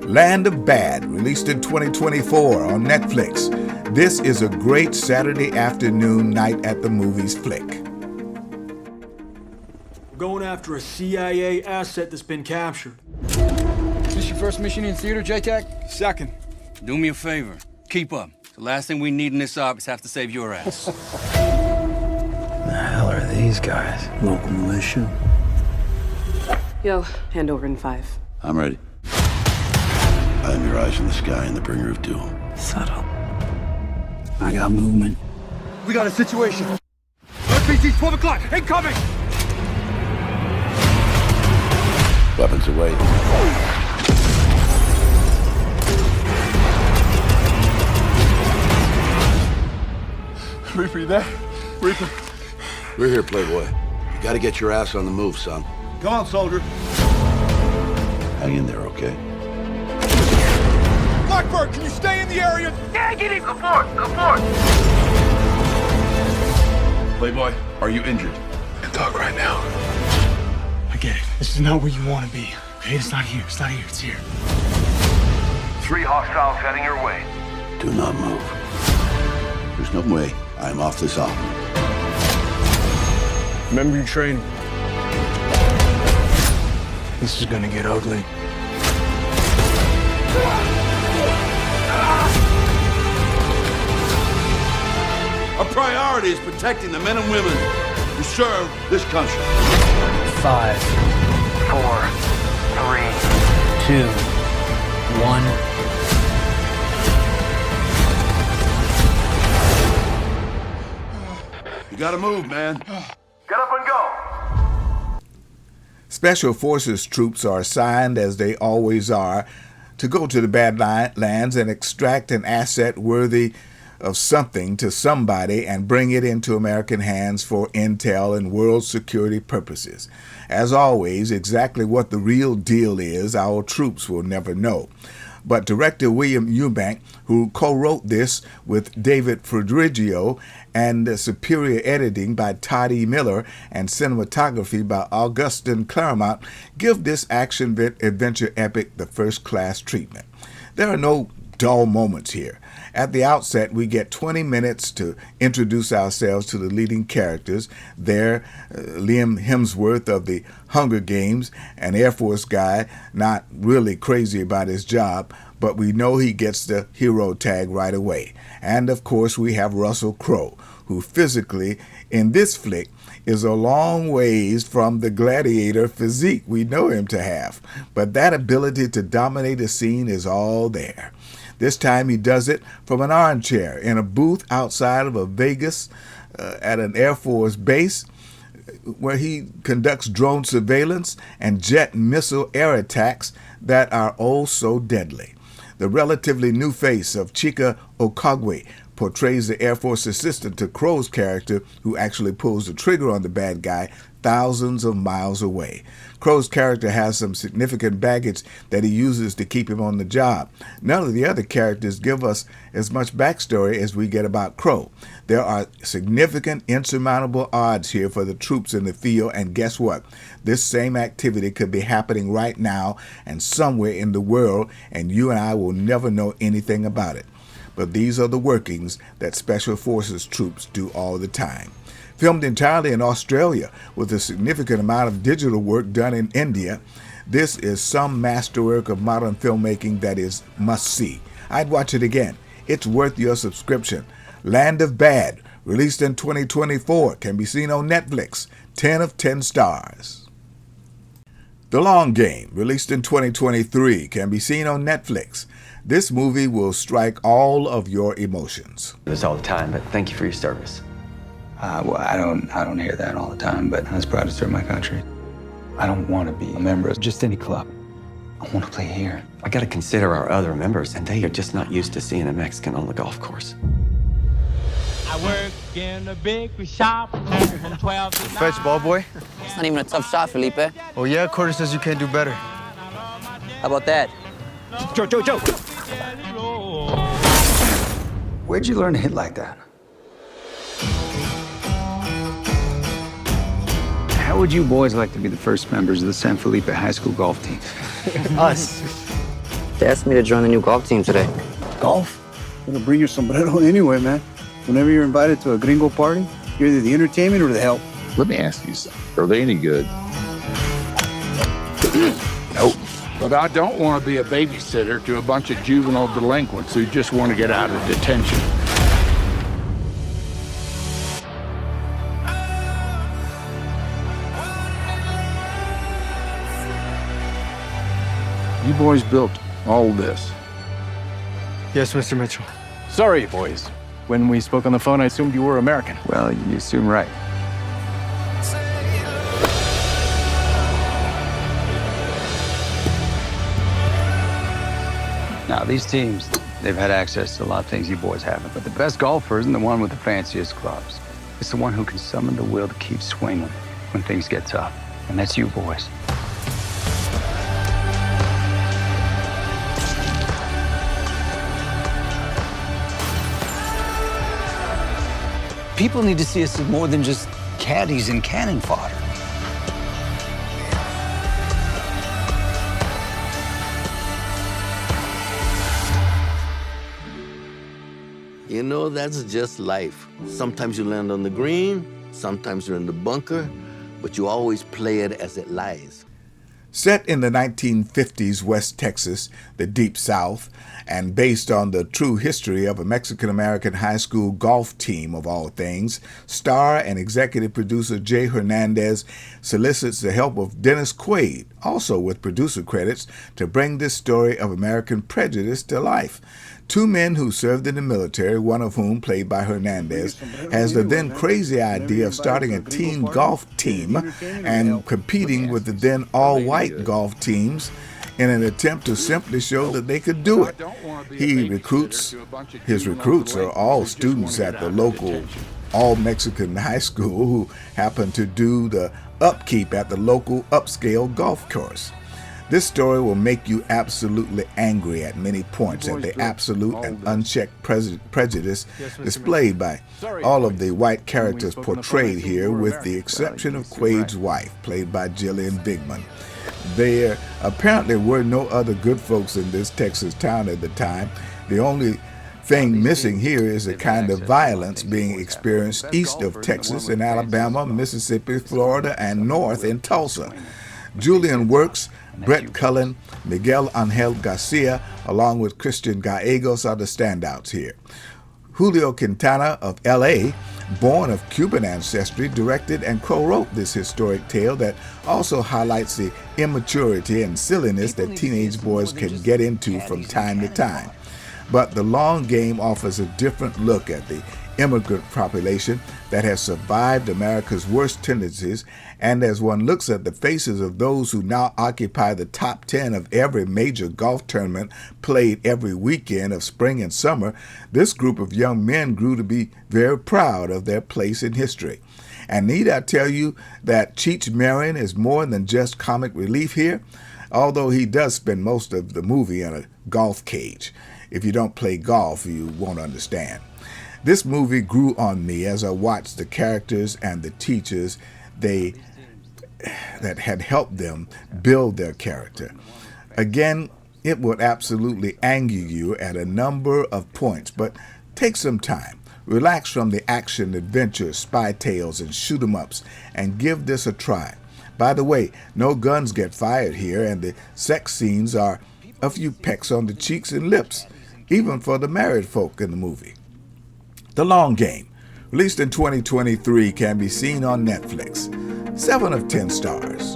Land of Bad, released in 2024 on Netflix. This is a great Saturday afternoon night at the movies flick. We're going after a CIA asset that's been captured. Is this your first mission in theater, JTAC? Second. Do me a favor. Keep up. The last thing we need in this op is have to save your ass. The hell are these guys? Local militia. Yo, hand over in 5. I'm ready. I'm your eyes in the sky and the bringer of doom. Subtle. I got movement. We got a situation. RPG 12 o'clock, incoming! Weapons away. Reaper, you there? Reaper. We're here, Playboy. You gotta get your ass on the move, son. Come on, soldier. Hang in there, okay? Blackbird, can you stay in the area? Yeah, get it. Go forward. Go forward. Playboy, are you injured? I talk right now. I get it. This is not where you want to be. Okay, it's not here. It's not here. It's here. 3 hostiles heading your way. Do not move. There's no way I am off this op. Remember your training. This is gonna get ugly. Our priority is protecting the men and women who serve this country. 5, 4, 3. 2, 1. You gotta move, man. Get up and go. Special Forces troops are assigned, as they always are, to go to the Badlands and extract an asset worthy of something to somebody and bring it into American hands for intel and world security purposes. As always, exactly what the real deal is, our troops will never know. But director William Eubank, who co-wrote this with David Fredrigo, and superior editing by Todd E. Miller and cinematography by Augustin Claremont, give this action-adventure epic the first-class treatment. There are no dull moments here. At the outset, we get 20 minutes to introduce ourselves to the leading characters. There, Liam Hemsworth of the Hunger Games, an Air Force guy, not really crazy about his job, but we know he gets the hero tag right away. And of course, we have Russell Crowe, who physically, in this flick, is a long ways from the gladiator physique we know him to have. But that ability to dominate a scene is all there. This time he does it from an armchair in a booth outside of a Vegas at an Air Force base, where he conducts drone surveillance and jet missile air attacks that are oh so deadly. The relatively new face of Chika Okagwe portrays the Air Force assistant to Crowe's character, who actually pulls the trigger on the bad guy thousands of miles away. Crowe's character has some significant baggage that he uses to keep him on the job. None of the other characters give us as much backstory as we get about Crowe. There are significant, insurmountable odds here for the troops in the field, and guess what? This same activity could be happening right now and somewhere in the world, and you and I will never know anything about it. But these are the workings that Special Forces troops do all the time. Filmed entirely in Australia with a significant amount of digital work done in India, this is some masterwork of modern filmmaking that is must-see. I'd watch it again. It's worth your subscription. Land of Bad, released in 2024, can be seen on Netflix. 10 of 10 stars. The Long Game, released in 2023, can be seen on Netflix. This movie will strike all of your emotions. This all the time, but thank you for your service. Well, I don't hear that all the time, but I was proud to serve my country. I don't want to be a member of just any club. I want to play here. I got to consider our other members, and they are just not used to seeing a Mexican on the golf course. I work in a bakery shop from 12 to 9. Fetch, ball boy. It's not even a tough shot, Felipe. Oh, yeah? Carter says you can't do better. How about that? Joe. Where'd you learn to hit like that? How would you boys like to be the first members of the San Felipe High School golf team? Us. They asked me to join the new golf team today. Golf? It'll bring your sombrero anyway, man. Whenever you're invited to a gringo party, you're either the entertainment or the help. Let me ask you something. Are they any good? Nope. But I don't want to be a babysitter to a bunch of juvenile delinquents who just want to get out of detention. You boys built all this. Yes, Mr. Mitchell. Sorry, boys. When we spoke on the phone, I assumed you were American. Well, you assume right. Now, these teams, they've had access to a lot of things you boys haven't. But the best golfer isn't the one with the fanciest clubs. It's the one who can summon the will to keep swinging when things get tough. And that's you boys. People need to see us as more than just caddies and cannon fodder. You know, that's just life. Sometimes you land on the green, sometimes you're in the bunker, but you always play it as it lies. Set in the 1950s West Texas, the Deep South, and based on the true history of a Mexican-American high school golf team of all things, star and executive producer Jay Hernandez solicits the help of Dennis Quaid, also with producer credits, to bring this story of American prejudice to life. Two men who served in the military, one of whom, played by Hernandez, has the then crazy idea of starting a teen golf team and competing with the then all-white golf teams in an attempt to simply show that they could do it. His recruits are all students at the local all-Mexican high school who happen to do the upkeep at the local upscale golf course. This story will make you absolutely angry at many points at the absolute and unchecked prejudice displayed by all of the white characters portrayed here, with the exception of Quaid's wife, played by Jillian Bigman. There apparently were no other good folks in this Texas town at the time. The only thing missing here is the kind of violence being experienced east of Texas in Alabama, Mississippi, Florida, and north in Tulsa. Julian Works, Brett Cullen, Miguel Angel Garcia, along with Christian Gallegos are the standouts here. Julio Quintana of L.A., born of Cuban ancestry, directed and co-wrote this historic tale that also highlights the immaturity and silliness that teenage boys can get into from time to time. But The Long Game offers a different look at the immigrant population that has survived America's worst tendencies, and as one looks at the faces of those who now occupy the top 10 of every major golf tournament played every weekend of spring and summer, this group of young men grew to be very proud of their place in history. And need I tell you that Cheech Marin is more than just comic relief here, although he does spend most of the movie in a golf cage. If you don't play golf, you won't understand. This movie grew on me as I watched the characters and the teachers that had helped them build their character. Again, it would absolutely anger you at a number of points, but take some time. Relax from the action, adventure, spy tales, and shoot-'em-ups, and give this a try. By the way, no guns get fired here, and the sex scenes are a few pecks on the cheeks and lips, even for the married folk in the movie. The Long Game, released in 2023, can be seen on Netflix. 7 of 10 stars.